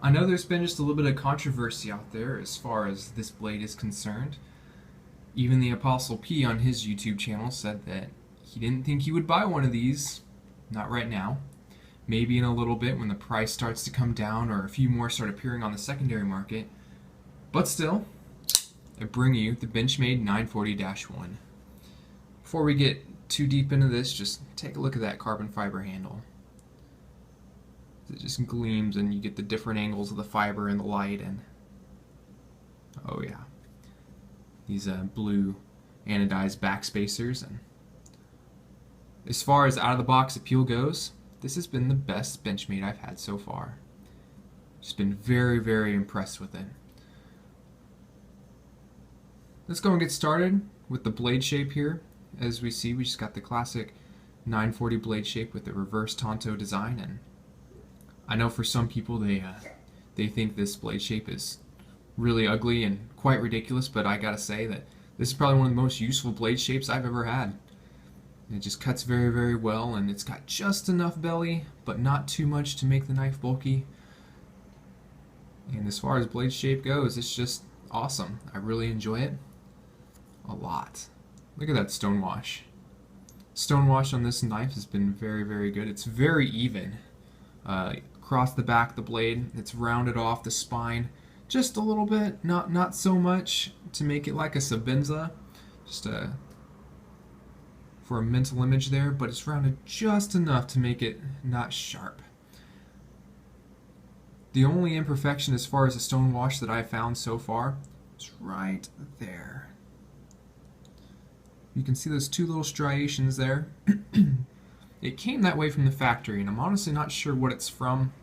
I know there's been just a little bit of controversy out there as far as this blade is concerned. Even the Apostle P on his YouTube channel said that he didn't think he would buy one of these, not right now. Maybe in a little bit when the price starts to come down or a few more start appearing on the secondary market. But still, I bring you the Benchmade 940-1. Before we get too deep into this, just take a look at that carbon fiber handle. It just gleams and you get the different angles of the fiber and the light, and oh yeah, these blue anodized backspacers. And as far as out of the box appeal goes, this has been the best Benchmade I've had so far. Just been very, very impressed with it. Let's go and get started with the blade shape here. As we see, we just got the classic 940 blade shape with the reverse Tonto design, and I know for some people they think this blade shape is really ugly and quite ridiculous, but I gotta say that this is probably one of the most useful blade shapes I've ever had. It just cuts very, very well, and it's got just enough belly, but not too much to make the knife bulky. And as far as blade shape goes, it's just awesome. I really enjoy it a lot. Look at that stonewash. Stonewash on this knife has been very, very good. It's very even. Across the back of the blade, it's rounded off the spine just a little bit, not so much to make it like a Sebenza, just for a mental image there, but it's rounded just enough to make it not sharp. The only imperfection as far as a stonewash that I've found so far is right there. You can see those two little striations there. It came that way from the factory, and I'm honestly not sure what it's from,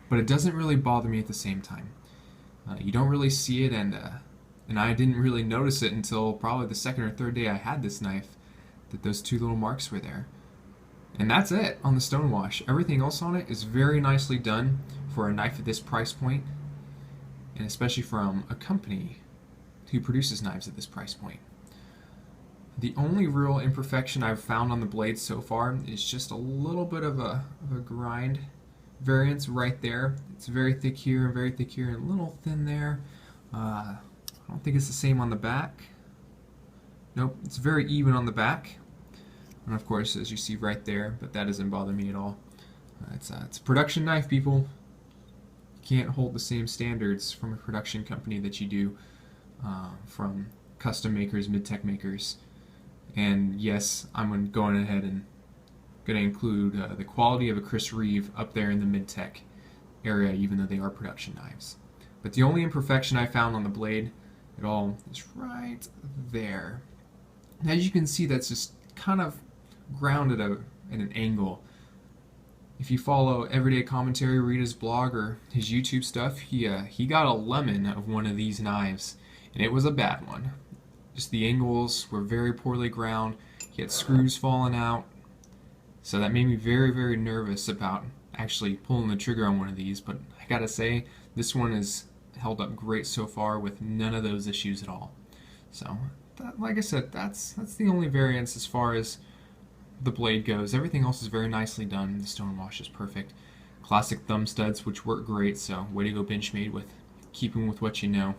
but it doesn't really bother me at the same time. You don't really see it, and I didn't really notice it until probably the second or third day I had this knife, that those two little marks were there. And that's it on the stonewash. Everything else on it is very nicely done for a knife at this price point, and especially from a company who produces knives at this price point. The only real imperfection I've found on the blade so far is just a little bit of a grind variance right there. It's very thick here and very thick here and a little thin there. I don't think it's the same on the back. Nope, it's very even on the back. And of course, as you see right there, but that doesn't bother me at all. It's a production knife, people. You can't hold the same standards from a production company that you do from custom makers, mid-tech makers. And yes, I'm going ahead and going to include the quality of a Chris Reeve up there in the mid-tech area, even though they are production knives. But the only imperfection I found on the blade at all is right there. And as you can see, that's just kind of grounded at an angle. If you follow Everyday Commentary, read his blog or his YouTube stuff, he got a lemon of one of these knives, and it was a bad one. Just the angles were very poorly ground. He had screws falling out. So that made me very, very nervous about actually pulling the trigger on one of these. But I gotta say, this one has held up great so far with none of those issues at all. So, like I said, that's the only variance as far as the blade goes. Everything else is very nicely done. The stonewash is perfect. Classic thumb studs, which work great. So, way to go, Benchmade, with keeping with what you know.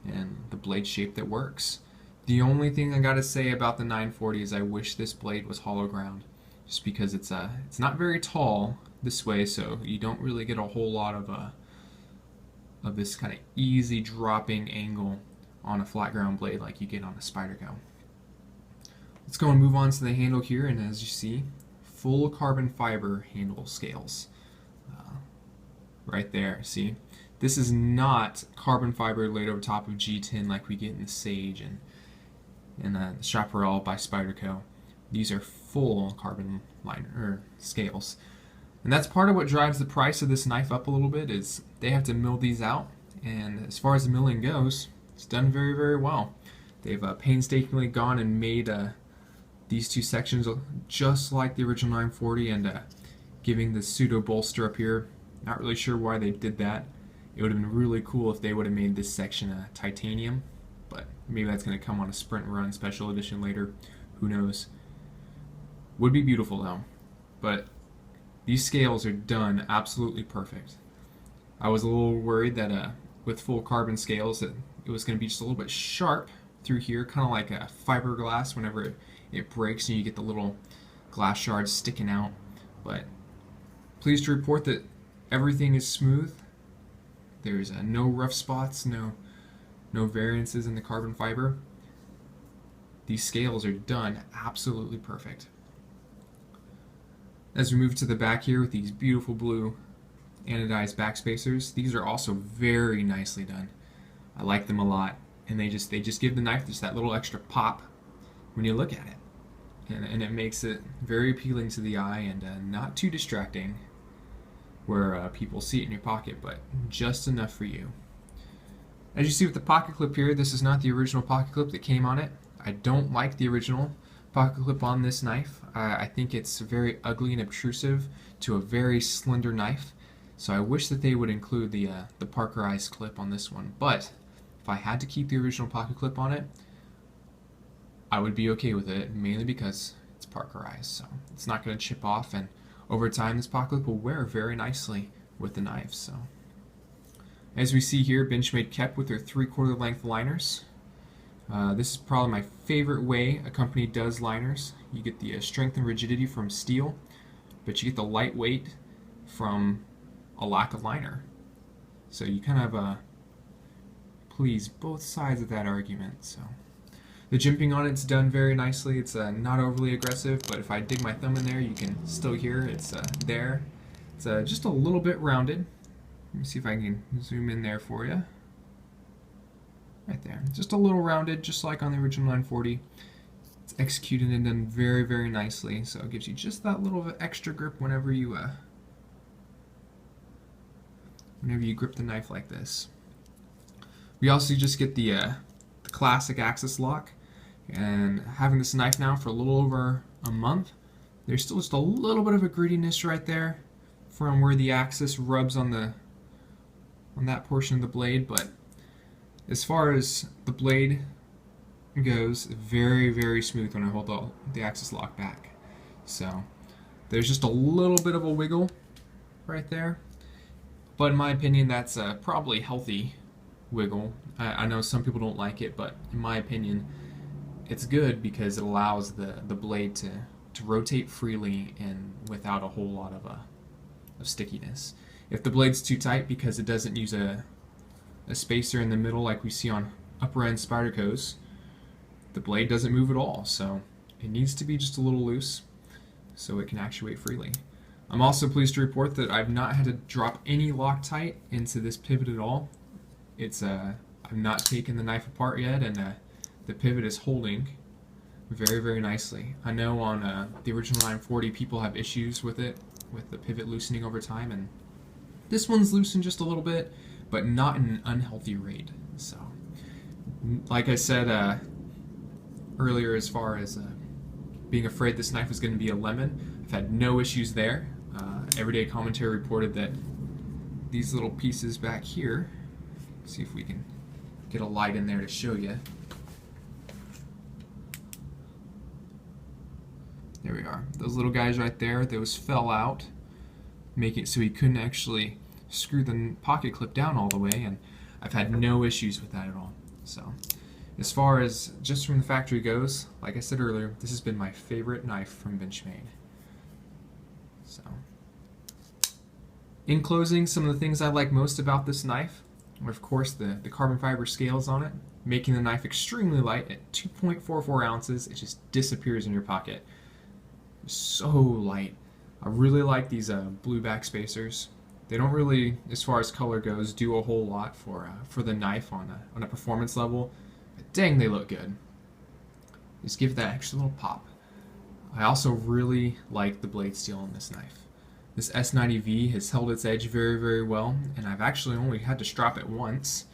And the blade shape that works. The only thing I gotta say about the 940 is I wish this blade was hollow ground, just because it's not very tall this way, so you don't really get a whole lot of this kind of easy dropping angle on a flat ground blade like you get on a Spyderco. Let's go and move on to the handle here, and as you see, full carbon fiber handle scales. Right there, see? This is not carbon fiber laid over top of G10 like we get in the Sage and the Chaparral by Spyderco. These are full carbon scales. And that's part of what drives the price of this knife up a little bit, is they have to mill these out. And as far as the milling goes, it's done very, very well. They've painstakingly gone and made these two sections just like the original 940, and giving the pseudo bolster up here. Not really sure why they did that. It would have been really cool if they would have made this section titanium, but maybe that's going to come on a sprint run special edition later. Who knows? Would be beautiful though. But these scales are done absolutely perfect. I was a little worried that with full carbon scales that it was going to be just a little bit sharp through here, kind of like a fiberglass whenever it breaks and you get the little glass shards sticking out. But pleased to report that everything is smooth. There's no rough spots, no variances in the carbon fiber. These scales are done absolutely perfect. As we move to the back here with these beautiful blue anodized backspacers, these are also very nicely done. I like them a lot, and they just give the knife just that little extra pop when you look at it, and it makes it very appealing to the eye and not too distracting where people see it in your pocket, but just enough for you. As you see with the pocket clip here, this is not the original pocket clip that came on it. I don't like the original pocket clip on this knife. I think it's very ugly and obtrusive to a very slender knife. So I wish that they would include the Parkerized clip on this one. But if I had to keep the original pocket clip on it, I would be okay with it, mainly because it's Parkerized. So it's not going to chip off, and over time this pocket clip will wear very nicely with the knife. So as we see here, Benchmade kept with their 3/4 length liners. This is probably my favorite way a company does liners. You get the strength and rigidity from steel, but you get the lightweight from a lack of liner. So you kind of please both sides of that argument. So the jimping on it's done very nicely. It's not overly aggressive, but if I dig my thumb in there, you can still hear it's there. It's just a little bit rounded. Let me see if I can zoom in there for you. Right there, just a little rounded, just like on the original 940. It's executed and done very, very nicely, so it gives you just that little bit extra grip whenever you grip the knife like this. We also just get the classic axis lock, and having this knife now for a little over a month, there's still just a little bit of a grittiness right there from where the axis rubs on that portion of the blade, but as far as the blade goes, very, very smooth when I hold the axis lock back. So there's just a little bit of a wiggle right there, but in my opinion that's a probably healthy wiggle. I know some people don't like it, but in my opinion it's good because it allows the blade to rotate freely and without a whole lot of stickiness. If the blade's too tight because it doesn't use a spacer in the middle like we see on upper end Spydercos, the blade doesn't move at all, so it needs to be just a little loose so it can actuate freely. I'm also pleased to report that I've not had to drop any Loctite into this pivot at all. It's I've not taken the knife apart yet, and the pivot is holding very, very nicely. I know on the original 940 people have issues with it, with the pivot loosening over time, and this one's loosened just a little bit, but not in an unhealthy rate. So, like I said earlier, as far as being afraid this knife was going to be a lemon, I've had no issues there. Everyday Commentary reported that these little pieces back here, see if we can get a light in there to show you. There we are. Those little guys right there, those fell out, making it so he couldn't actually screw the pocket clip down all the way, and I've had no issues with that at all. So as far as just from the factory goes, like I said earlier, this has been my favorite knife from Benchmade. So in closing, some of the things I like most about this knife are of course the carbon fiber scales on it, making the knife extremely light. At 2.44 ounces, it just disappears in your pocket. So light. I really like these blue back spacers. They don't really, as far as color goes, do a whole lot for the knife on a performance level, but dang, they look good. Just give that extra little pop. I also really like the blade steel on this knife. This S90V has held its edge very, very well, and I've actually only had to strap it once.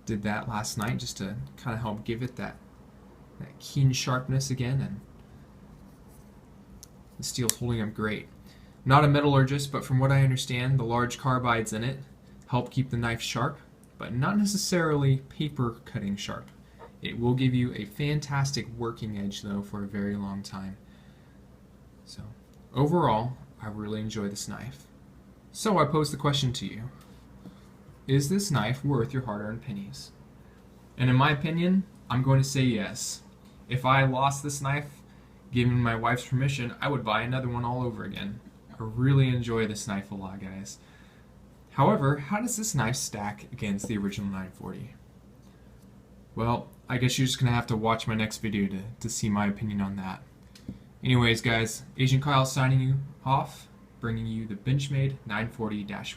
Did that last night just to kind of help give it that keen sharpness again, and the steel's holding up great. Not a metallurgist, but from what I understand, the large carbides in it help keep the knife sharp, but not necessarily paper cutting sharp. It will give you a fantastic working edge though for a very long time. So overall, I really enjoy this knife. So I pose the question to you. is this knife worth your hard-earned pennies? And in my opinion, I'm going to say yes. If I lost this knife, given my wife's permission, I would buy another one all over again. I really enjoy this knife a lot, guys. However, how does this knife stack against the original 940? Well, I guess you're just going to have to watch my next video to see my opinion on that. Anyways, guys, Agent Kyle signing you off, bringing you the Benchmade 940-1.